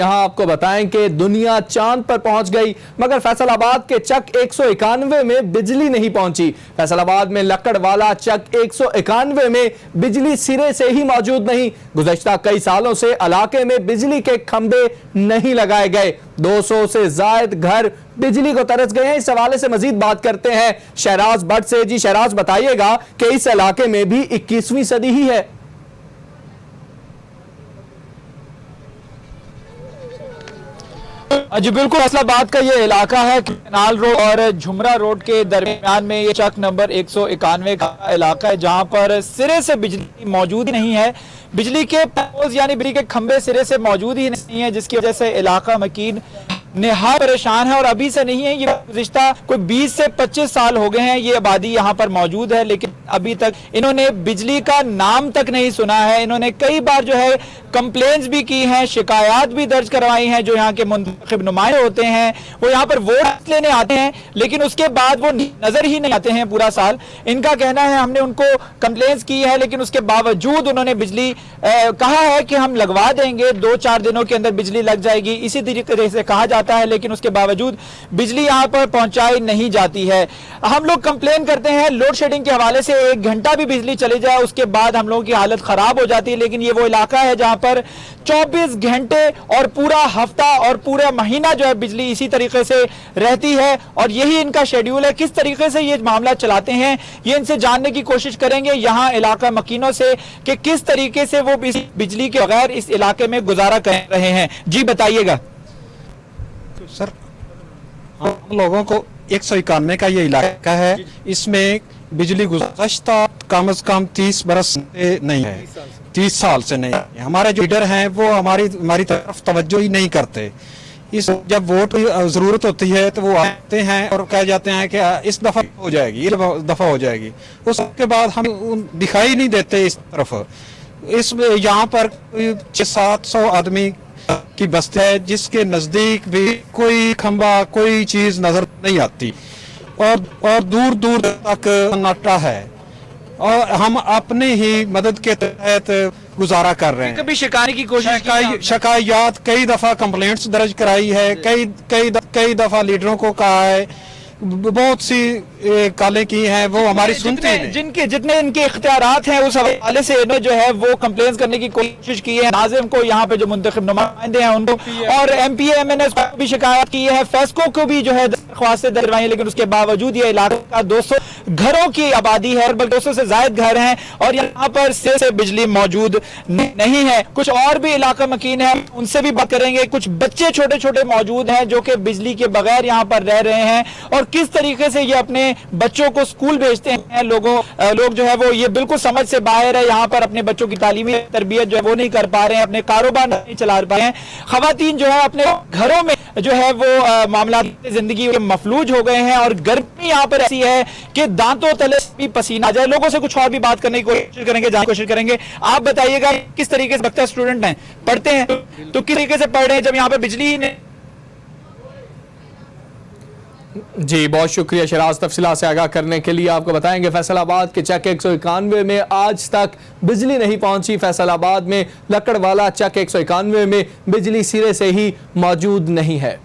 यहाँ आपको बताएं कि दुनिया चांद पर पहुंच गई, मगर फैसलाबाद के चक 191 में बिजली नहीं पहुंची। फैसलाबाद में लकड़वाला चक 191 में बिजली सिरे से ही मौजूद नहीं। गुज़श्ता कई सालों से इलाके में बिजली के खंभे नहीं लगाए गए। 200 से ज्यादा घर बिजली को तरस गए हैं। इस हवाले से मजीद बात करते हैं शहराज भट्ट से। जी शहराज, बताइएगा कि इस इलाके में भी 21वीं सदी ही है। जी बिल्कुल, फैसलाबाद का ये इलाका है कैनाल रोड और झुमरा रोड के दरमियान में ये चक नंबर 191 का इलाका है, जहां पर सिरे से बिजली मौजूद ही नहीं है। बिजली के पोल्स यानी बिजली के खंभे सिरे से मौजूद ही नहीं है, जिसकी वजह से इलाका मकीन निहायत परेशान है। और अभी से नहीं है, ये गुज़िश्ता कोई 20 से 25 साल हो गए हैं ये आबादी यहाँ पर मौजूद है, लेकिन अभी तक इन्होंने बिजली का नाम तक नहीं सुना है। इन्होंने कई बार जो है कंप्लेंट्स भी की हैं, शिकायत भी दर्ज करवाई हैं। जो यहाँ के मुंतखब नुमाइंदे होते हैं वो यहाँ पर वोट लेने आते हैं, लेकिन उसके बाद वो नजर ही नहीं आते हैं पूरा साल। इनका कहना है हमने उनको कंप्लेंट्स की है, लेकिन उसके बावजूद उन्होंने बिजली कहा है कि हम लगवा देंगे, 2-4 दिनों के अंदर बिजली लग जाएगी, इसी तरीके से कहा जाता है, लेकिन उसके बावजूद बिजली यहाँ पर पहुंचाई नहीं जाती है। हम लोग कंप्लेन करते हैं लोड शेडिंग के हवाले से, 1 घंटा भी बिजली चली जाए उसके बाद हम लोगों की हालत खराब हो जाती है। लेकिन ये वो इलाका है जहां पर 24 घंटे और पूरा हफ्ता और पूरा महीना जो है बिजली इसी तरीके से रहती है, और यही इनका शेड्यूल है। किस तरीके से ये मामला चलाते हैं ये इनसे जानने की कोशिश करेंगे यहाँ इलाका मकीनों से कि किस तरीके से वो बिजली के बगैर इस इलाके में गुजारा कर रहे हैं। जी बताइएगा सर। हम लोगों को 191 का ये इलाका है, इसमें बिजली गुज़श्ता कम से कम 30 बरस से नहीं है, 30 साल से नहीं है। हमारे जो लीडर हैं वो हमारी तरफ तवज्जो ही नहीं करते। जब वोट की जरूरत होती है तो वो आते हैं और कह जाते हैं कि इस दफा हो जाएगी, इस दफा हो जाएगी, उसके बाद हम दिखाई नहीं देते इस तरफ। इस यहाँ पर 600-700 आदमी की बस्ती है, जिसके नजदीक भी कोई खंबा कोई चीज नजर नहीं आती, और दूर दूर तक सन्नाटा है, और हम अपनी ही मदद के तहत गुजारा कर रहे हैं। कभी शिकायत की कोशिश शिकायत कई दफा कंप्लेंट्स दर्ज कराई है, कई दफा लीडरों को कहा है, बहुत सी कालें की हैं, वो हमारी सुनते हैं। जितने इनके इख्तियारात हैं उस हवाले से इन्होंने जो है वो कंप्लेंट्स करने की कोशिश की है। नाज़िम को यहाँ पे जो मुंतखब नुमाइंदे हैं उनको, और MPA MNA को भी शिकायत की है, फेस्को को भी जो है दरख्वास्तें दर्जवाई, लेकिन उसके बावजूद ये इलाका 200 घरों की आबादी है, बल्कि 200 से ज्यादा घर हैं, और यहाँ पर से बिजली मौजूद नहीं है। कुछ और भी इलाका मकीन है, उनसे भी बात करेंगे। कुछ बच्चे छोटे छोटे मौजूद हैं जो कि बिजली के बगैर यहाँ पर रह रहे हैं, और किस तरीके से ये अपने बच्चों को स्कूल भेजते हैं। लोग जो है वो ये बिल्कुल समझ से बाहर है, यहाँ पर अपने बच्चों की तालीमी तरबियत जो है वो नहीं कर पा रहे हैं, अपने कारोबार नहीं चला पा रहे हैं। खवातीन जो है अपने घरों में जो है वो मामला जिंदगी के मफलूज हो गए हैं, और गर्मी यहाँ पर ऐसी है कि दांतों तले भी पसीना आ जाए। लोगों से कुछ और भी बात करने की कोशिश करेंगे, जानने की कोशिश करेंगे। आप बताइएगा किस तरीके से बच्चा स्टूडेंट हैं, पढ़ते हैं तो किस तरीके से पढ़ रहे हैं जब यहाँ पर बिजली ही नहीं। जी बहुत शुक्रिया शहराज, तफसीलात से आगाह करने के लिए। आपको बताएंगे फैसलाबाद के चक 191 में आज तक बिजली नहीं पहुंची। फैसलाबाद में लकड़वाला चक 191 में बिजली सिरे से ही मौजूद नहीं है।